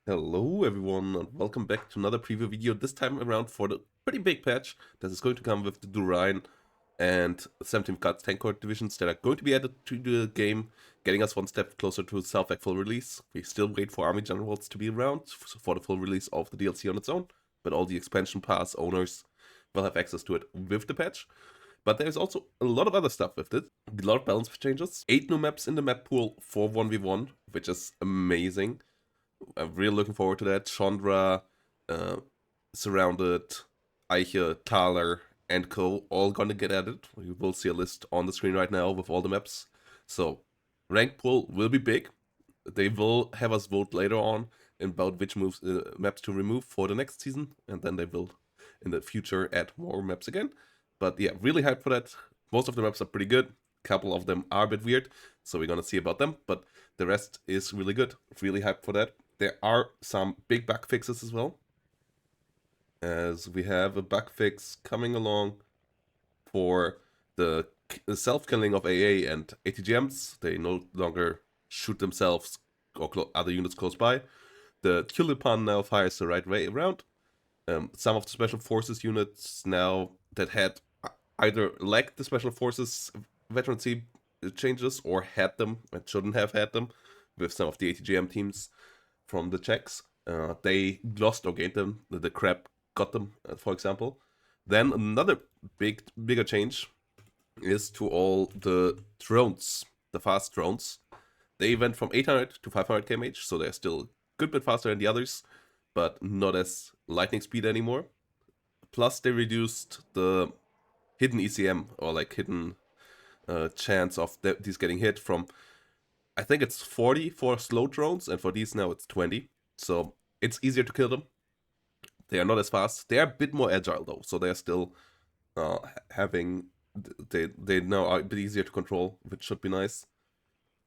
Hello everyone and welcome back to another preview video, this time around for the pretty big patch that is going to come with the Durine and 17 cards tank core divisions that are going to be added to the game, getting us one step closer to Southag full release. We still wait for army generals to be around for the full release of the DLC on its own, but all the expansion pass owners will have access to it with the patch. But there's also a lot of other stuff with it. A lot of balance changes, 8 new maps in the map pool for 1v1, which is amazing. I'm really looking forward to that. Chandra, uh, Surrounded, Eiche, Thaler, and Co. all gonna get added. You will see a list on the screen right now with all the maps. So, rank pool will be big. They will have us vote later on about which maps to remove for the next season, and then they will in the future add more maps again. But yeah, really hyped for that. Most of the maps are pretty good. A couple of them are a bit weird, so we're gonna see about them. But the rest is really good. Really hyped for that. There are some big bug fixes as well, as we have a bug fix coming along for the self-killing of AA and ATGMs. They no longer shoot themselves or other units close by. The Tulipan now fires the right way around. Some of the special forces units now that had either lacked the special forces veterancy changes or had them and shouldn't have had them with some of the ATGM teams from the Czechs. They lost or gained them. The crab got them, for example. Then another bigger change is to all the drones, the fast drones. They went from 800 to 500 kmh, so they're still a good bit faster than the others, but not as lightning speed anymore. Plus, they reduced the hidden ECM, or like hidden chance of these getting hit from, I think it's 40 for slow drones, and for these now it's 20. So it's easier to kill them. They are not as fast. They are a bit more agile though, so they're still having they now are a bit easier to control, which should be nice.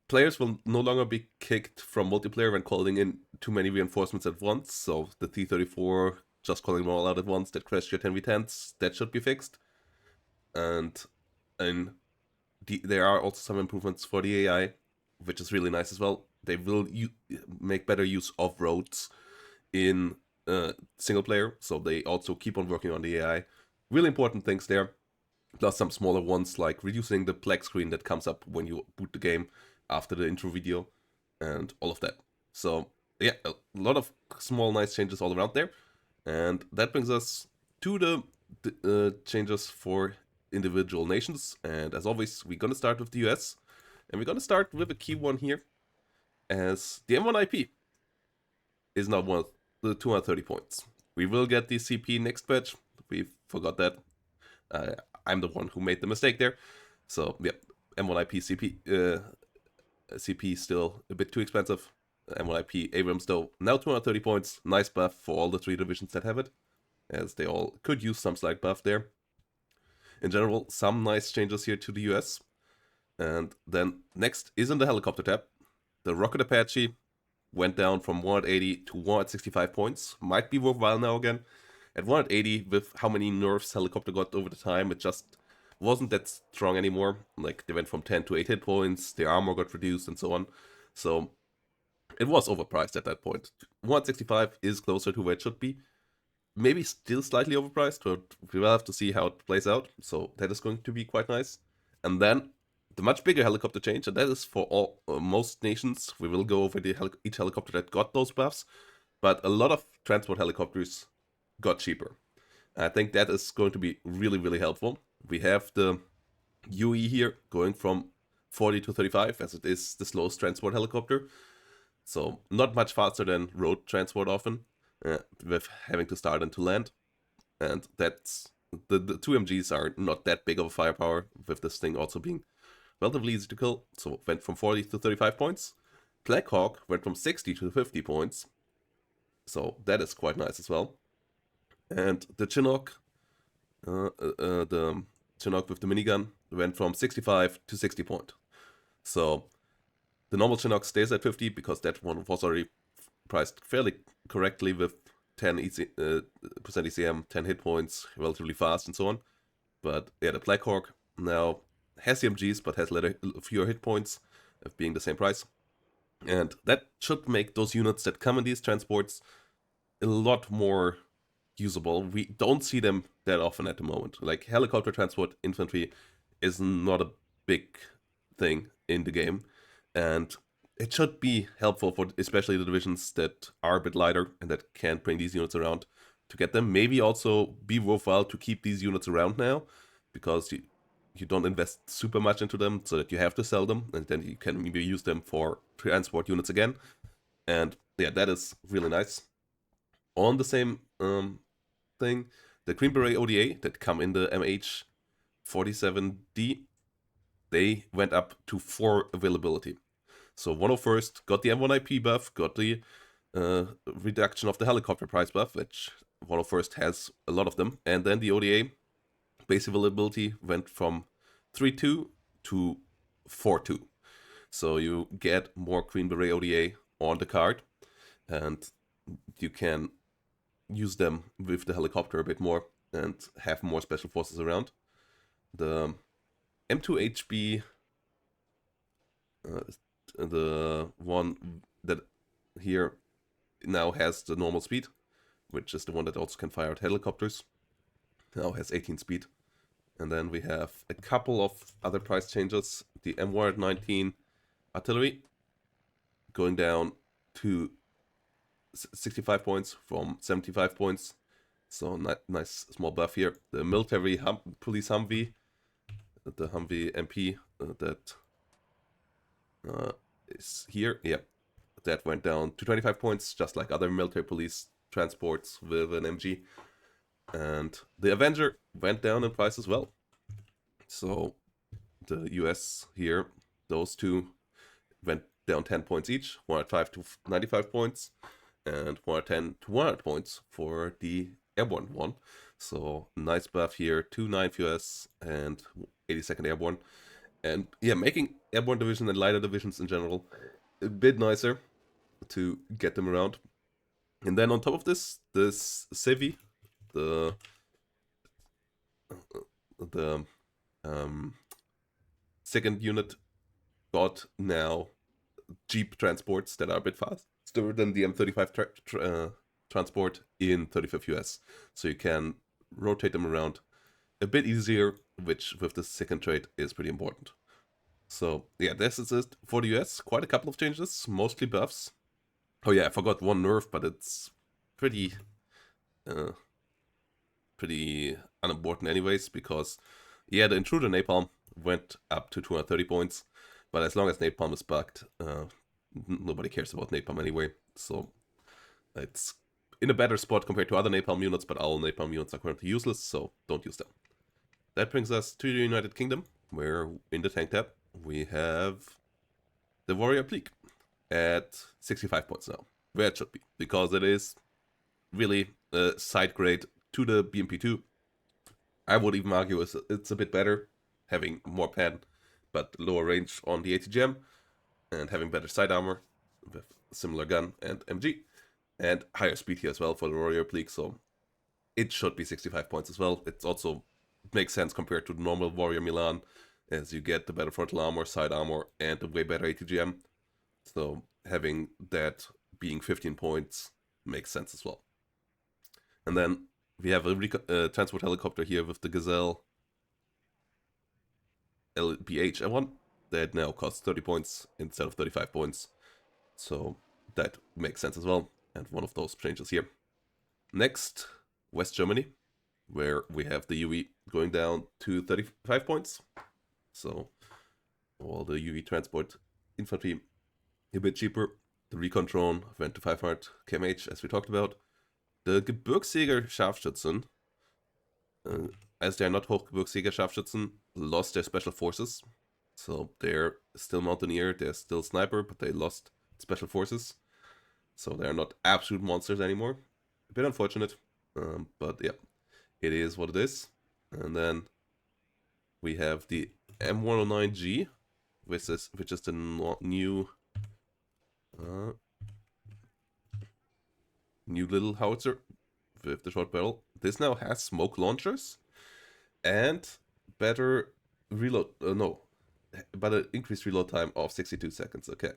Players will no longer be kicked from multiplayer when calling in too many reinforcements at once. So the T-34 just calling them all out at once that crashed your 10v10s, that should be fixed. And there are also some improvements for the AI, which is really nice as well. They will make better use of roads in single player, so they also keep on working on the AI. Really important things there. Plus some smaller ones like reducing the black screen that comes up when you boot the game after the intro video and all of that. So yeah, a lot of small nice changes all around there. And that brings us to the changes for individual nations. And as always, we're gonna start with the US. And we're gonna start with a key one here, as the M1 IP is now one of the 230 points. We will get the CP next patch. We forgot that. I'm the one who made the mistake there. So yeah, M1 IP CP still a bit too expensive. M1 IP Abrams though now 230 points. Nice buff for all the 3 divisions that have it, as they all could use some slight buff there. In general, some nice changes here to the US. And then next is in the helicopter tab. The Rocket Apache went down from 180 to 165 points. Might be worthwhile now again. At 180, with how many nerfs helicopter got over the time, it just wasn't that strong anymore. Like, they went from 10 to 8 hit points, their armor got reduced, and so on. So, it was overpriced at that point. 165 is closer to where it should be. Maybe still slightly overpriced, but we will have to see how it plays out. So, that is going to be quite nice. And then, the much bigger helicopter change, and that is for all most nations. We will go over each helicopter that got those buffs. But a lot of transport helicopters got cheaper. I think that is going to be really, really helpful. We have the UE here going from 40 to 35, as it is the slowest transport helicopter. So not much faster than road transport often, with having to start and to land. And that's the 2 MGs are not that big of a firepower, with this thing also being relatively easy to kill. So it went from 40 to 35 points. Black Hawk went from 60 to 50 points. So that is quite nice as well. And the Chinook, the Chinook with the minigun, went from 65 to 60 point. So the normal Chinook stays at 50 because that one was already priced fairly correctly with 10 percent ECM, 10 hit points, relatively fast, and so on. But yeah, the Black Hawk now has the MGs but has fewer hit points, of being the same price. And that should make those units that come in these transports a lot more usable. We don't see them that often at the moment. Like helicopter transport infantry is not a big thing in the game, and it should be helpful for especially the divisions that are a bit lighter and that can't bring these units around to get them. Maybe also be worthwhile to keep these units around now, because you don't invest super much into them, so that you have to sell them, and then you can maybe use them for transport units again. And yeah, that is really nice. On the same thing, the Green Beret ODA that come in the MH47D, they went up to 4 availability. So 101st got the M1 IP buff, got the reduction of the helicopter price buff, which 101st has a lot of them, and then the ODA base availability went from 3.2 to 4.2. So you get more Green Beret ODA on the card, and you can use them with the helicopter a bit more and have more special forces around. The M2HB, the one that here now has the normal speed, which is the one that also can fire out helicopters, now has 18 speed. And then we have a couple of other price changes. The M119 artillery going down to 65 points from 75 points. So nice small buff here. The military police Humvee, the Humvee MP that is here. Yeah, that went down to 25 points, just like other military police transports with an MG. And the Avenger went down in price as well. So the US here, those two went down 10 points each, 105 to 95 points, and 110 to 100 points for the Airborne one. So nice buff here, 2/9 US and 82nd Airborne. And yeah, making Airborne division and lighter divisions in general a bit nicer to get them around. And then on top of this Civi, the second unit, got now Jeep transports that are a bit faster than the M35 transport in 35 US. So you can rotate them around a bit easier, which with the second trait is pretty important. So yeah, this is it for the US. Quite a couple of changes, mostly buffs. Oh yeah, I forgot one nerf, but it's pretty unimportant anyways, because yeah, the intruder napalm went up to 230 points, but as long as napalm is bugged, nobody cares about napalm anyway, so it's in a better spot compared to other napalm units, but all napalm units are currently useless, so don't use them. That brings us to the United Kingdom, where in the tank tab we have the Warrior Pleak at 65 points now, where it should be, because it is really a side grade to the BMP2. I would even argue it's a bit better, having more pen, but lower range on the ATGM, and having better side armor with a similar gun and MG, and higher speed here as well for the Warrior Pleak, so it should be 65 points as well. It also makes sense compared to the normal Warrior Milan, as you get the better frontal armor, side armor, and a way better ATGM. So having that being 15 points makes sense as well. And then we have a transport helicopter here with the Gazelle LBH M1 that now costs 30 points instead of 35 points. So that makes sense as well, and one of those changes here. Next, West Germany, where we have the UE going down to 35 points. So all the UE transport infantry a bit cheaper. The recon drone went to 500 kmh, as we talked about. The Gebirgsjäger Scharfschützen, as they are not Hochgebirgsjäger Scharfschützen, lost their special forces. So they're still mountaineer, they're still sniper, but they lost special forces. So they're not absolute monsters anymore. A bit unfortunate, but yeah, it is what it is. And then we have the M109G, which is the new little howitzer with the short barrel. This now has smoke launchers and better reload. But an increased reload time of 62 seconds. Okay.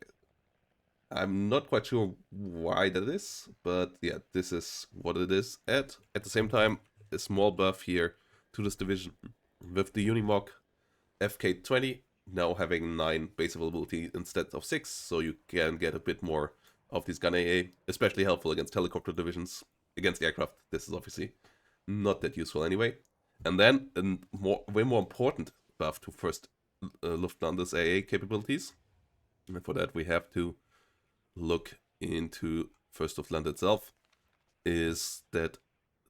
I'm not quite sure why that is, but yeah, this is what it is. At the same time, a small buff here to this division with the Unimog FK20 now having 9 base availability instead of 6, so you can get a bit more of this gun AA, especially helpful against helicopter divisions. Against aircraft, this is obviously not that useful anyway. And then a way more important buff to first Luftlande's AA capabilities. And for that we have to look into first Luftland itself, is that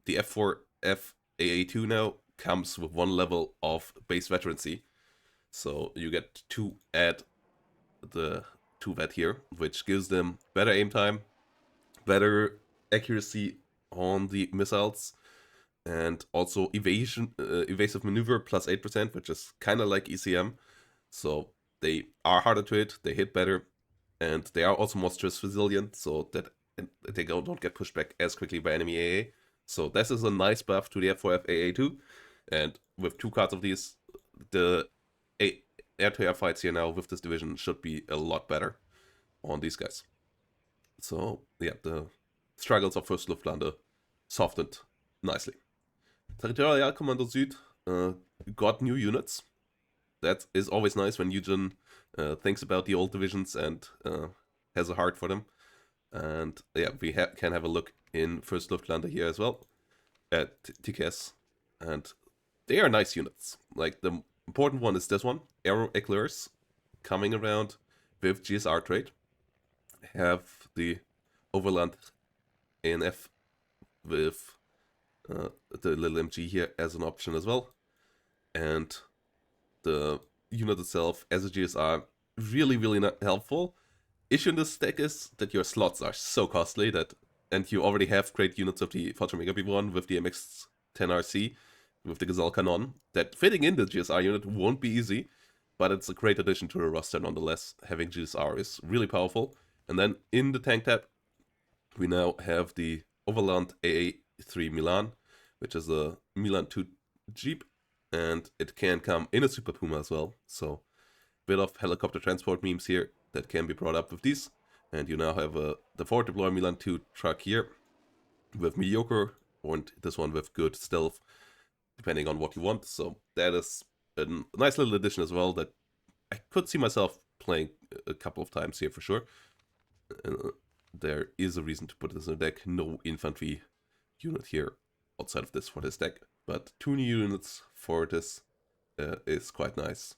the F4F AA2 now comes with 1 level of base veterancy. So you get to add the 2 vet here, which gives them better aim time, better accuracy on the missiles, and also evasive maneuver plus 8%, which is kind of like ECM. So they are harder to hit, they hit better, and they are also more stress resilient, so that they don't get pushed back as quickly by enemy AA. So this is a nice buff to the F4F AA2, and with 2 cards of these, the air-to-air fights here now with this division should be a lot better on these guys. So yeah, the struggles of First Luftlande softened nicely. Territorialkommando Süd got new units. That is always nice when Eugen thinks about the old divisions and has a heart for them. And yeah, we can have a look in First Luftlande here as well at TKS, and they are nice units. Like, the important one is this one, Aero Eclairs, coming around with GSR trade. Have the Overland ANF with the little MG here as an option as well. And the unit itself as a GSR, really not helpful. Issue in this deck is that your slots are so costly that, and you already have great units of the Fortune Mega B1 with the MX-10RC, with the Gazelle Cannon, that fitting in the GSR unit won't be easy, but it's a great addition to the roster nonetheless. Having GSR is really powerful. And then in the tank tab, we now have the Overland AA3 Milan, which is a Milan 2 Jeep, and it can come in a Super Puma as well. So, bit of helicopter transport memes here that can be brought up with these. And you now have the forward deploy Milan 2 truck here with mediocre, and this one with good stealth, depending on what you want. So that is a nice little addition as well that I could see myself playing a couple of times here for sure. There is a reason to put this in the deck. No infantry unit here outside of this for this deck, but 2 new units for this is quite nice.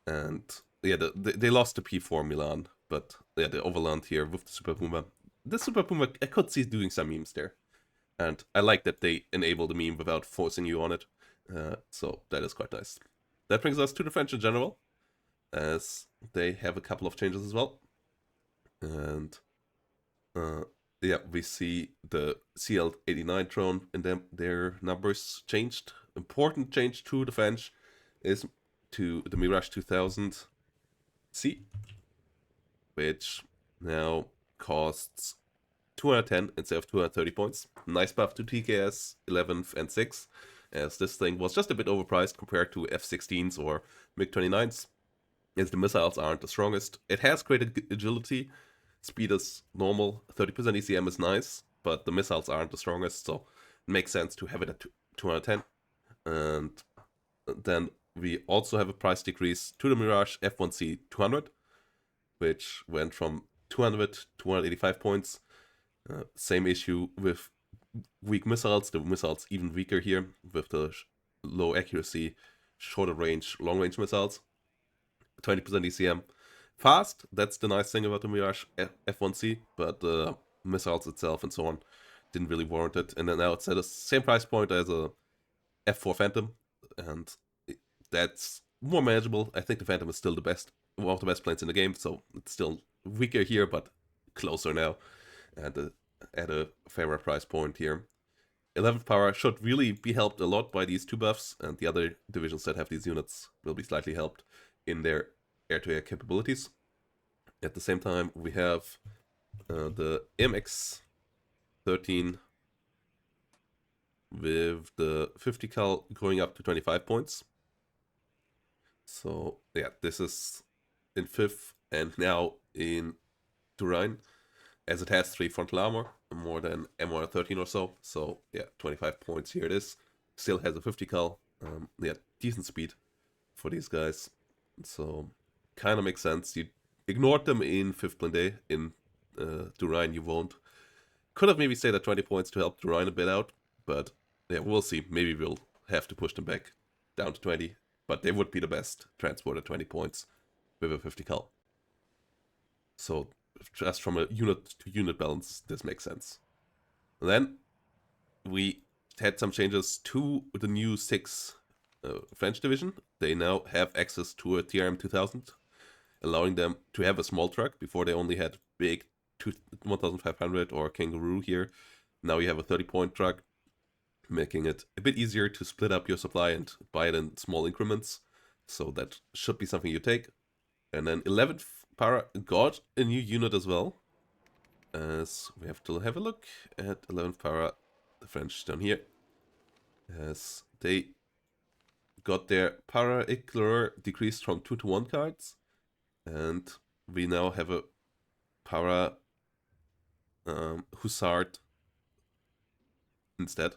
And yeah, they lost the P4 Milan, but yeah, the Overland here with the Super Puma. The Super Puma, I could see doing some memes there. And I like that they enable the meme without forcing you on it. So that is quite nice. That brings us to the French in general, as they have a couple of changes as well. And yeah, we see the CL-89 drone and their numbers changed. Important change to the French is to the Mirage 2000C, which now costs 210 instead of 230 points. Nice buff to TKS 11th and 6th, as this thing was just a bit overpriced compared to F-16s or MiG-29s, as the missiles aren't the strongest. It has great agility, speed is normal, 30% ECM is nice, but the missiles aren't the strongest, so it makes sense to have it at 210. And then we also have a price decrease to the Mirage F1C 200, which went from 200 to 285 points. Same issue with weak missiles. The missiles even weaker here with the low accuracy, shorter range, long range missiles. 20% ECM. Fast, that's the nice thing about the Mirage F1C, but the missiles itself and so on didn't really warrant it. And then now it's at the same price point as a F4 Phantom, and that's more manageable. I think the Phantom is still the best, one of the best planes in the game, so it's still weaker here, but closer now, and at a fairer price point here. 11th power should really be helped a lot by these 2 buffs, and the other divisions that have these units will be slightly helped in their air-to-air capabilities. At the same time, we have the MX-13 with the 50 cal going up to 25 points. So yeah, this is in 5th, and now in Rhine, as it has 3 frontal armor, more than M113 or so. So yeah, 25 points, here it is. Still has a 50 cal. Yeah, decent speed for these guys. So kind of makes sense. You ignored them in 5th Blinde. In Rhine you won't. Could have maybe stayed at 20 points to help Rhine a bit out, but yeah, we'll see. Maybe we'll have to push them back down to 20, but they would be the best transport at 20 points with a 50 cal. So just from a unit to unit balance, this makes sense. And then we had some changes to the new 6 French division. They now have access to a TRM 2000, allowing them to have a small truck. Before they only had big 1500 or Kangaroo here. Now you have a 30-point truck, making it a bit easier to split up your supply and buy it in small increments. So that should be something you take. And then 11th Para got a new unit as well. As we have to have a look at 11th Para, the French down here. As they got their Para Éclaireur decreased from 2 to 1 cards. And we now have a Para Hussard instead,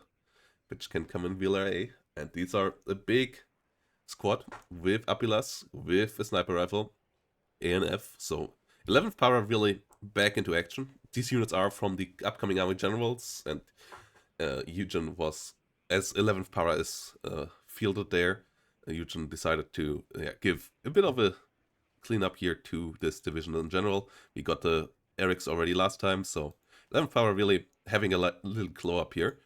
which can come in VLRA. And these are a big squad with Apilas, with a sniper rifle, ANF. So 11th Para really back into action. These units are from the upcoming Army Generals, and Eugen was, as 11th Para is fielded there, Eugen decided to give a bit of a cleanup here to this division in general. We got the Erics already last time, so 11th Para really having a little glow up here.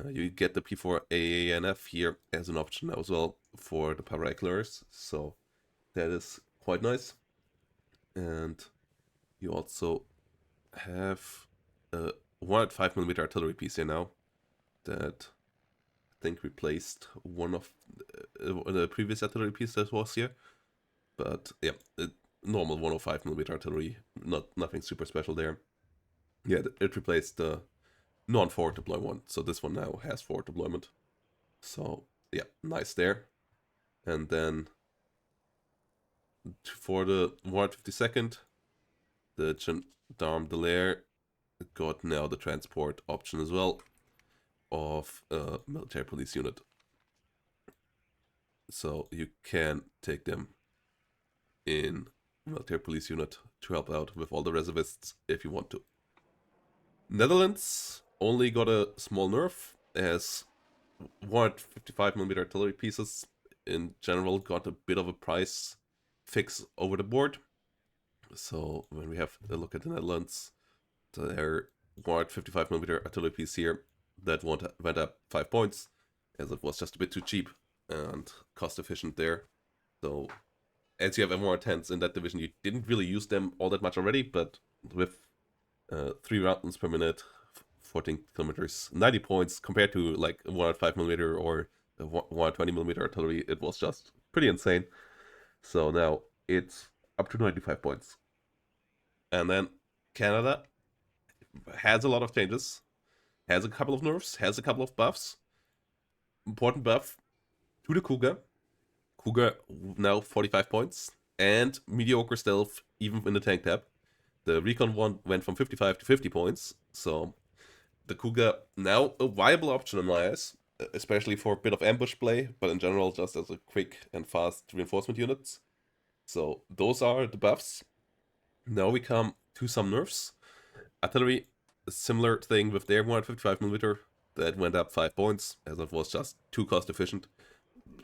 You get the P4 AANF here as an option now as well for the Para Éclaireurs, so that is quite nice. And you also have a 105mm artillery piece here now that I think replaced one of the previous artillery piece that was here. But yeah, normal 105mm artillery, nothing super special there. Yeah, it replaced the non-forward deploy one, so this one now has forward deployment. So yeah, nice there. And then for the 152nd, the Gendarme de l'Air got now the transport option as well of a military police unit. So you can take them in military police unit to help out with all the reservists if you want to. Netherlands only got a small nerf, as 155mm artillery pieces in general got a bit of a price fix over the board. So when we have a look at the Netherlands, their 155mm artillery piece here, that went up 5 points, as it was just a bit too cheap and cost efficient there. So as you have M110s in that division, you didn't really use them all that much already, but with 3 rounds per minute, 14 kilometers, 90 points compared to like 105mm or 120mm artillery, it was just pretty insane. So now it's up to 95 points. And then Canada has a lot of changes, has a couple of nerfs, has a couple of buffs. Important buff to the Cougar. Cougar now 45 points, and mediocre stealth even in the tank tab. The recon one went from 55 to 50 points, so the Cougar now a viable option in my eyes, especially for a bit of ambush play, but in general just as a quick and fast reinforcement units. So those are the buffs. Now we come to some nerfs. Artillery, a similar thing with their 155mm, that went up 5 points, as it was just too cost efficient.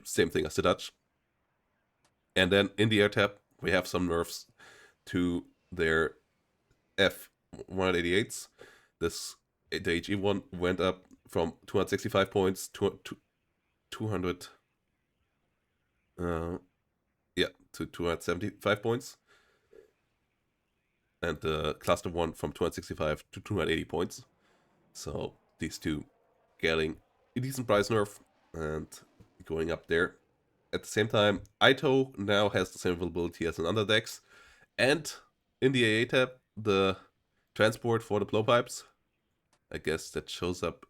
Same thing as the Dutch. And then in the air tab, we have some nerfs to their F-188s. The HE one went up from 265 points to 275 points. And the cluster one from 265 to 280 points. So these two getting a decent price nerf and going up there. At the same time, Ito now has the same availability as an Underdex. And in the AA tab, the transport for the blowpipes, I guess that shows up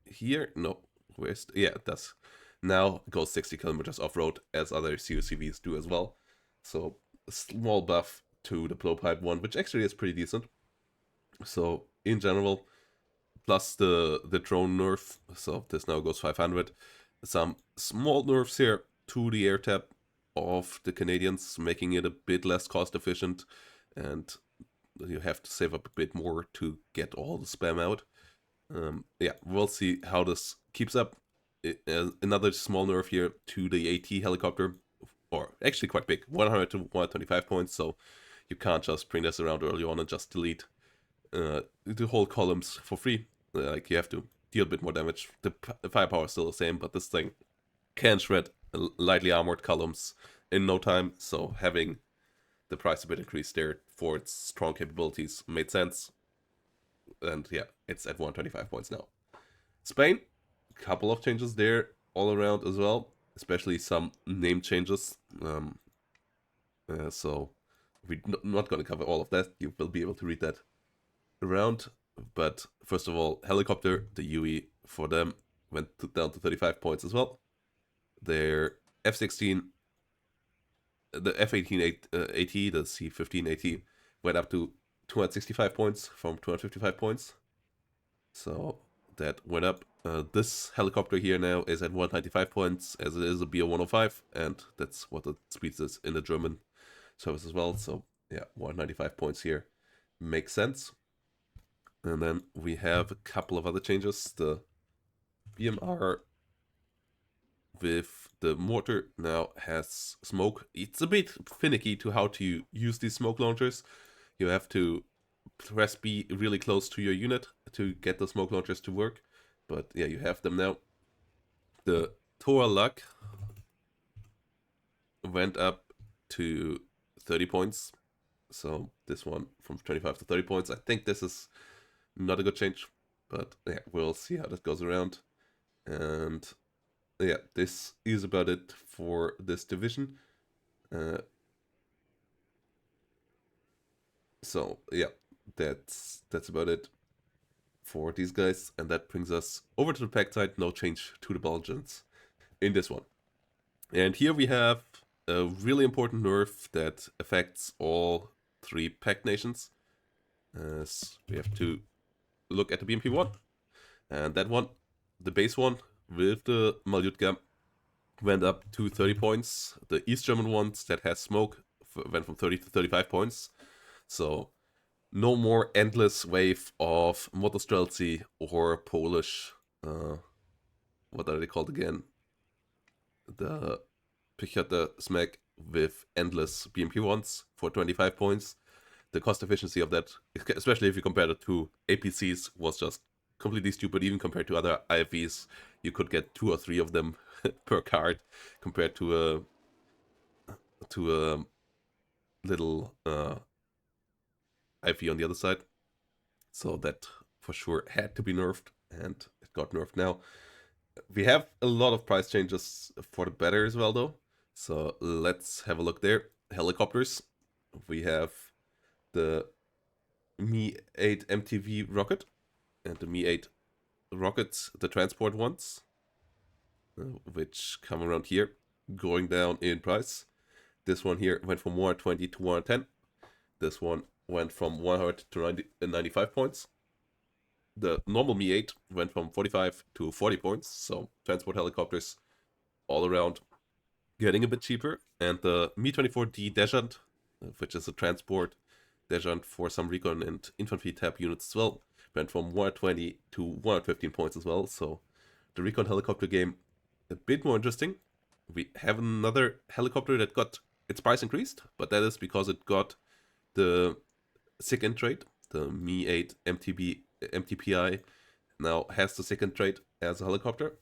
here. No, where's yeah, it does. Now goes 60 kilometers off-road, as other COCVs do as well. So a small buff to the blowpipe one, which actually is pretty decent. So in general, plus the drone nerf, so this now goes 500. Some small nerfs here to the air tap of the Canadians, making it a bit less cost efficient, and you have to save up a bit more to get all the spam out. Yeah, we'll see how this keeps up. Another small nerf here to the AT helicopter, or actually quite big, 100 to 125 points, so you can't just bring this around early on and just delete the whole columns for free. Like, you have to deal a bit more damage. The firepower is still the same, but this thing can shred lightly armored columns in no time, so having the price a bit increased there for its strong capabilities made sense. And yeah, it's at 125 points now. Spain, couple of changes there all around as well, especially some name changes. So we're not going to cover all of that. You will be able to read that around. But first of all, helicopter, the UE for them went down to 35 points as well. Their F-16, the F-18 AT, the C-15 AT, went up to 265 points from 255 points. So that went up. This helicopter here now is at 195 points, as it is a BO-105, and that's what the speed is in the German service as well. So yeah, 195 points here makes sense. And then we have a couple of other changes. The BMR with the mortar now has smoke. It's a bit finicky to how to use these smoke launchers. You have to press B really close to your unit to get the smoke launchers to work. But yeah, you have them now. The Tora luck went up to 30 points. So this one from 25 to 30 points. I think this is not a good change. But yeah, we'll see how that goes around. And yeah, this is about it for this division. So yeah, that's about it for these guys, and that brings us over to the PACT side. No change to the Belgians in this one. And here we have a really important nerf that affects all three PACT nations. As we have to look at the BMP-1, and that one, the base one with the Malyutka, went up to 30 points. The East German ones that has smoke went from 30 to 35 points. So no more endless wave of Motostrelci or Polish, what are they called again? The Pichota Smack with endless BMP-1s for 25 points. The cost efficiency of that, especially if you compare it to APCs, was just completely stupid. Even compared to other IFVs, you could get 2 or 3 of them per card, compared to a little IFV on the other side. So that for sure had to be nerfed, and it got nerfed now. We have a lot of price changes for the better as well, though. So let's have a look there. Helicopters. We have the Mi-8 MTV rocket and the Mi-8 rockets, the transport ones, which come around here, going down in price. This one here went from 120 to 110. This one went from 100 to 95 points. The normal Mi-8 went from 45 to 40 points, so transport helicopters all around getting a bit cheaper. And the Mi-24D Descent, which is a transport Descent for some recon and infantry tab units as well, went from 120 to 115 points as well. So the recon helicopter game a bit more interesting. We have another helicopter that got its price increased, but that is because it got the second trait. The Mi-8 MTPI now has the second trait as a helicopter.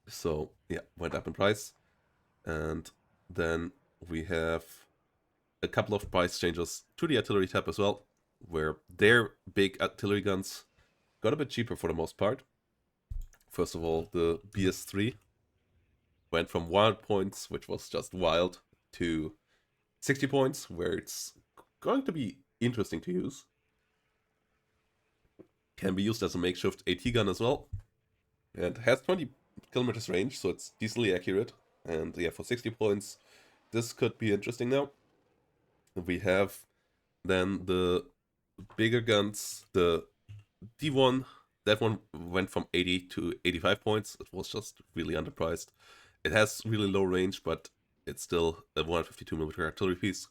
So yeah, went up in price. And then we have a couple of price changes to the artillery tab as well, where their big artillery guns got a bit cheaper for the most part. First of all, the BS3 went from 100 points, which was just wild, to 60 points, where it's going to be interesting to use. Can be used as a makeshift AT gun as well, and has 20 kilometers range, so it's decently accurate. And yeah, for 60 points, this could be interesting now. We have Then the bigger guns, the D1, that one went from 80 to 85 points. It was just really underpriced. It has really low range, but it's still a 152mm artillery piece,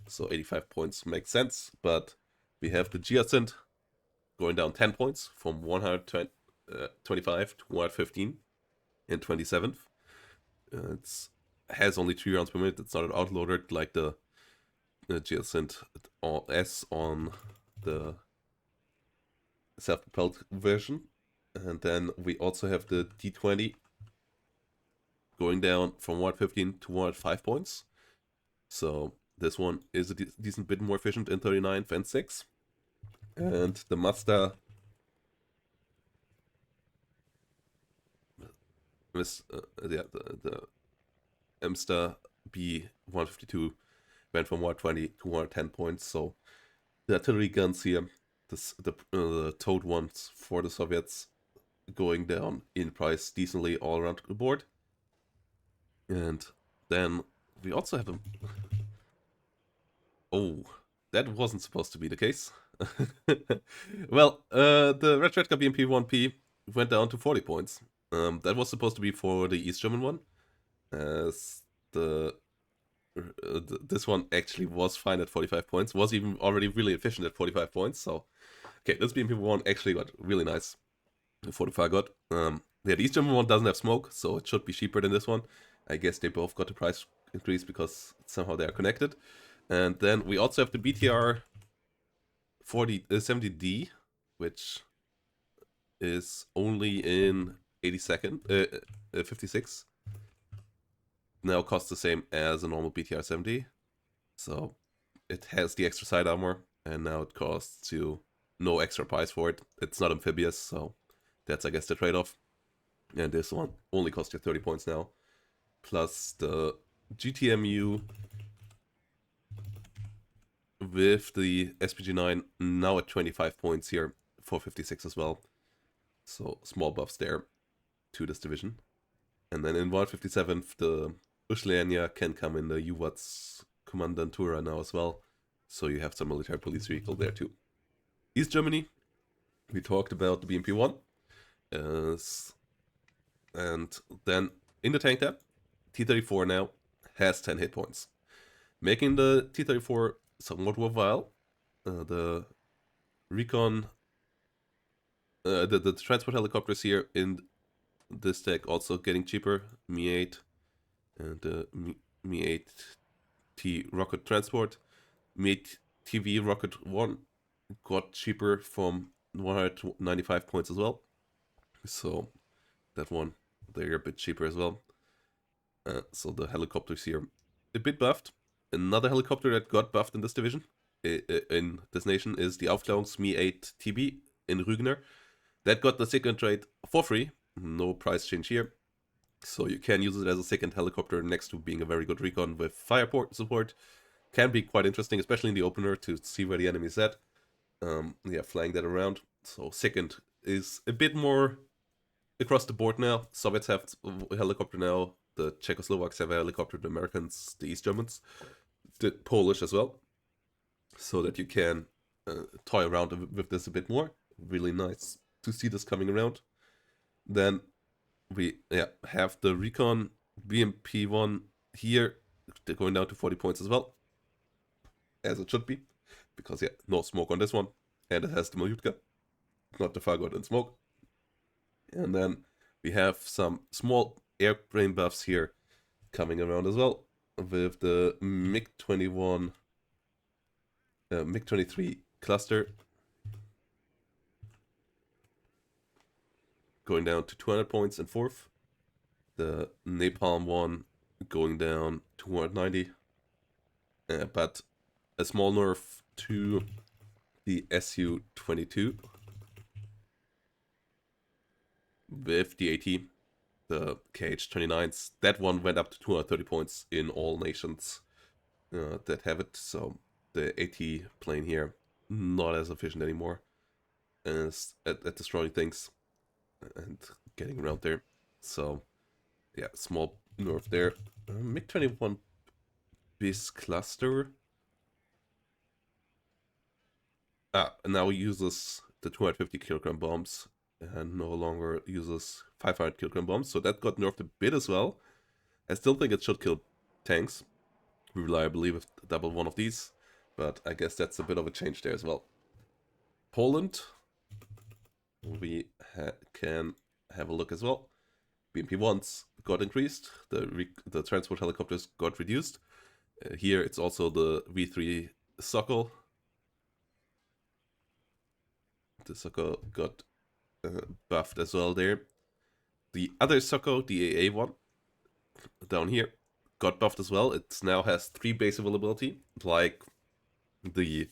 so 85 points makes sense. But we have the Giacint going down 10 points from 125 to 115 in 27th. It has only 3 rounds per minute. It's not outloaded like the Giacint S on the self-propelled version. And then we also have the D20 going down from 115 to 105 points. So this one is a decent bit more efficient in 39th and 6. And the Mazda the Amstar B152 went from 120 to 110 points. So the artillery guns here, the towed ones for the Soviets, going down in price decently all around the board. And then we also have a... Oh, that wasn't supposed to be the case. Well, the Red Redka BMP-1P went down to 40 points. That was supposed to be for the East German one, as this one actually was fine at 45 points, was even already really efficient at 45 points, so... Okay, this BMP-1 actually got really nice. 45 got. Yeah, the East German one doesn't have smoke, so it should be cheaper than this one. I guess they both got the price increase because somehow they are connected. And then we also have the BTR 70D, which is only in 56. Now costs the same as a normal BTR 70. So it has the extra side armor, and now it costs you no extra price for it. It's not amphibious, so that's, I guess, the trade-off. And this one only costs you 30 points now. Plus the GTMU with the SPG-9 now at 25 points here for 56 as well. So small buffs there to this division. And then in 157th, the Ushleania can come in the UWATS Commandantura now as well. So you have some military police vehicle there too. East Germany, we talked about the BMP-1. And then in the tank tab, T-34 now has 10 hit points, making the T-34 somewhat worthwhile. The recon, the transport helicopters here in this deck also getting cheaper. Mi-8 and the Mi-8T rocket transport. Mi-8 TV rocket 1 got cheaper from 195 points as well. So that one, they're a bit cheaper as well. So the helicopters here, a bit buffed. Another helicopter that got buffed in this division, in this nation, is the Aufklärungs Mi-8 TB in Rügener. That got the second trade for free, no price change here. So you can use it as a second helicopter next to being a very good recon with fire support. Can be quite interesting, especially in the opener, to see where the enemy is at. Yeah, flying that around. So second is a bit more across the board now. Soviets have a helicopter now. The Czechoslovaks have a helicopter. The Americans, the East Germans, the Polish as well. So that you can toy around with this a bit more. Really nice to see this coming around. Then we have the Recon BMP-1 here. They're going down to 40 points as well, as it should be, because no smoke on this one, and it has the Malyutka, not the Fargod and smoke. And then we have some small airplane buffs here coming around as well, with the MiG-21, MiG-23 cluster going down to 200 points in 4th. The Napalm 1 going down to 190. But a small nerf to the Su-22 with the AT, the KH-29s. That one went up to 230 points in all nations that have it. So the AT plane here, not as efficient anymore as at destroying things and getting around there. So yeah, small nerf there. MiG-21 BIS cluster. now uses the 250 kilogram bombs and no longer uses 500 kilogram bombs, so that got nerfed a bit as well. I still think it should kill tanks reliably with double one of these, but I guess that's a bit of a change there as well. Poland, we can have a look as well. BMP-1s got increased, the transport helicopters got reduced. Here it's also the V3 Sokol. The Sokol got buffed as well there. The other Sokol, the AA one, down here, got buffed as well. It now has 3 base availability, like the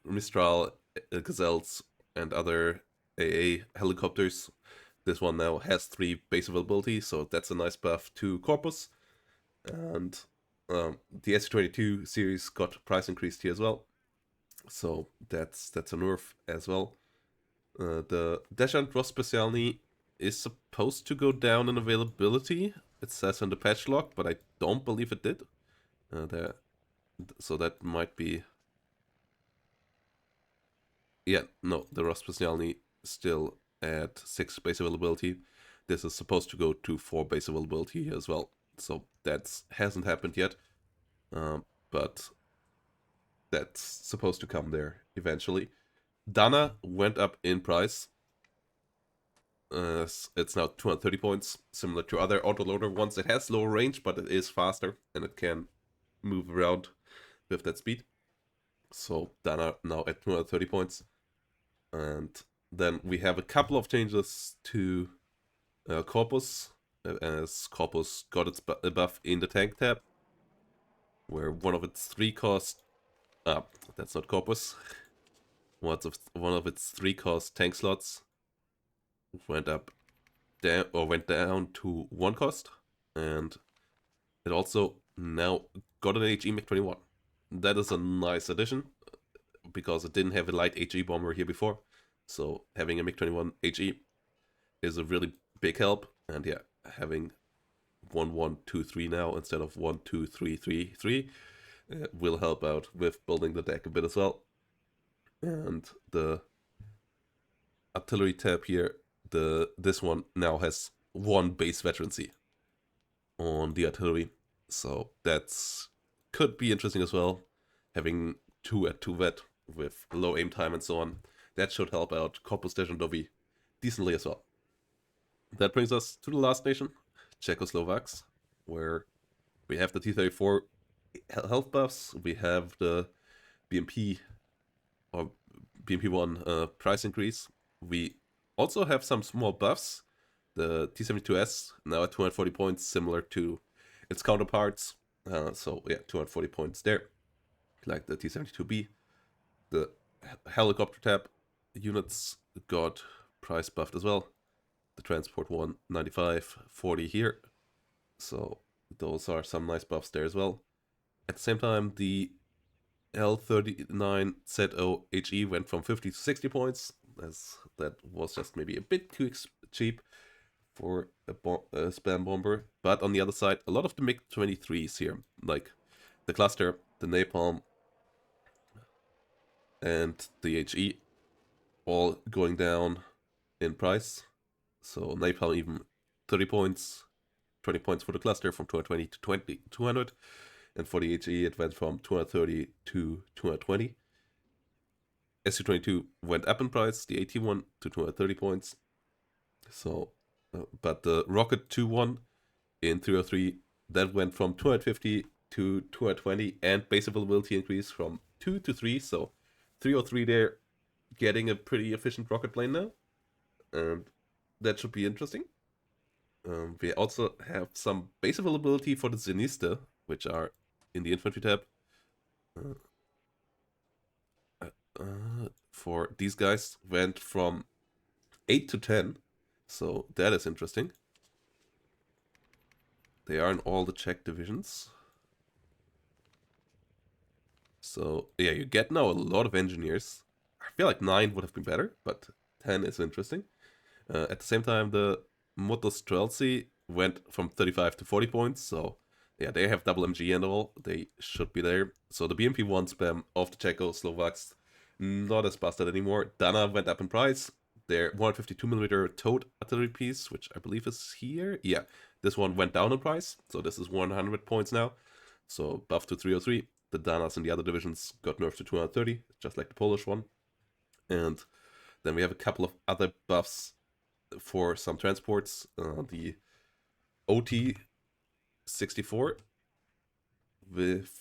Mistral, Gazelles, and other AA helicopters. This one now has 3 base availability, so that's a nice buff to Corpus. And the SU-22 series got price increased here as well, so that's a nerf as well. The Deshant Rospecialny is supposed to go down in availability. It says in the patch log, but I don't believe it did. So that might be... Yeah, no, the Rospecialny still at 6 base availability. This is supposed to go to 4 base availability here as well. So that hasn't happened yet, but that's supposed to come there eventually. Dana went up in price. It's now 230 points, similar to other autoloader ones. It has lower range, but it is faster, and it can move around with that speed. So Dana now at 230 points. And then we have a couple of changes to Corpus, as Corpus got its buff in the tank tab, where one of its 3 cost... that's not Corpus. One of its 3 cost tank slots went down to 1 cost, and it also now got an HE Mech 21. That is a nice addition, because it didn't have a light HE bomber here before, so having a Mech 21 HE is a really big help. And yeah, having 1-1-2-3 now instead of 1-2-3-3-3 will help out with building the deck a bit as well. And the artillery tab here, this one now has 1 base veterancy on the artillery, so that's could be interesting as well. Having 2 at 2 vet with low aim time and so on, that should help out Corpus Dejantovi decently as well. That brings us to the last nation, Czechoslovakia, where we have the T-34 health buffs, we have the BMP or BMP-1 price increase. We also have some small buffs. The T-72S now at 240 points, similar to its counterparts. So yeah, 240 points there, like the T-72B. The helicopter tab units got price buffed as well. The transport one, 95, 40 here. So those are some nice buffs there as well. At the same time, the L39ZO HE went from 50 to 60 points, as that was just maybe a bit too cheap for a spam bomber. But on the other side, a lot of the MiG-23s here, like the cluster, the napalm, and the HE, all going down in price. So napalm even 30 points, 20 points for the cluster, from 220 to 200. And for the HE, it went from 230 to 220. SU-22 went up in price, the AT-1 to 230 points. So, but the Rocket 2-1 in 303, that went from 250 to 220, and base availability increased from 2 to 3. So 303 there, getting a pretty efficient rocket plane now. And that should be interesting. We also have some base availability for the Zenista, which are in the infantry tab. For these guys went from 8 to 10, so that is interesting. They are in all the Czech divisions. So yeah, you get now a lot of engineers. I feel like 9 would have been better, but 10 is interesting. At the same time, the Motostrelci went from 35 to 40 points, so yeah, they have double MG and all. They should be there. So the BMP-1 spam of the Czechoslovaks not as busted anymore. Dana went up in price. Their 152mm towed artillery piece, which I believe is here. Yeah, this one went down in price, so this is 100 points now. So buff to 303. The Danas in the other divisions got nerfed to 230, just like the Polish one. And then we have a couple of other buffs for some transports. The OT 64 with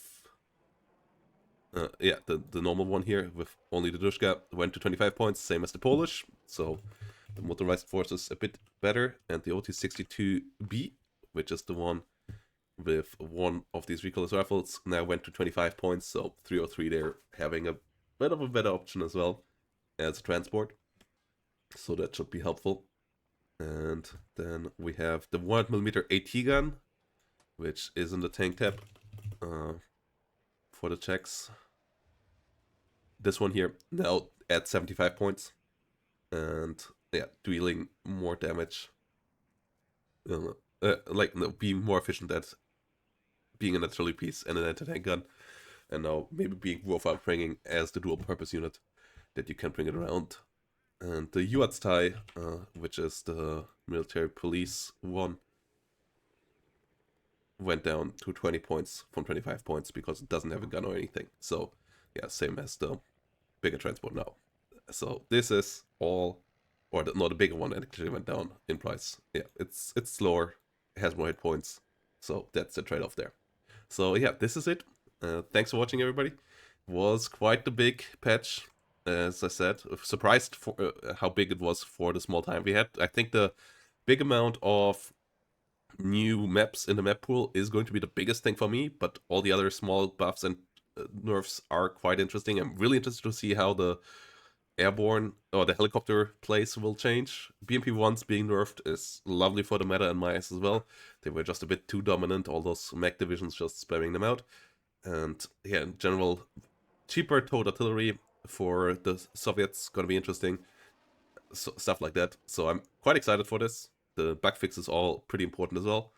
the normal one here with only the Dushka went to 25 points, same as the Polish. So the motorized force is a bit better. And the OT62B, which is the one with one of these recoilless rifles, now went to 25 points. So 303 there, having a bit of a better option as well as a transport. So that should be helpful. And then we have the 100mm AT gun, which is in the tank tab for the Czechs. This one here now at 75 points. And yeah, dealing more damage. Being more efficient at being an artillery piece and an anti-tank gun. And now maybe being worth upbringing as the dual purpose unit that you can bring it around. And the Juatstai, which is the military police one, went down to 20 points from 25 points because it doesn't have a gun or anything. So yeah, same as the bigger transport now. So this is all, or the bigger one actually went down in price. Yeah, it's slower, it has more hit points. So that's the trade-off there. So yeah, this is it. Thanks for watching, everybody. Was quite the big patch. As I said, surprised for how big it was for the small time we had. I think the big amount of new maps in the map pool is going to be the biggest thing for me, but all the other small buffs and nerfs are quite interesting. I'm really interested to see how the airborne or the helicopter place will change. BMP-1s being nerfed is lovely for the meta and my eyes as well. They were just a bit too dominant, all those mech divisions just spamming them out. And yeah, in general, cheaper towed artillery for the Soviets gonna be interesting. So, stuff like that. So I'm quite excited for this. The bug fix is all pretty important as well.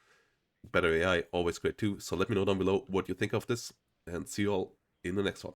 Better AI, always great too. So let me know down below what you think of this, and see you all in the next one.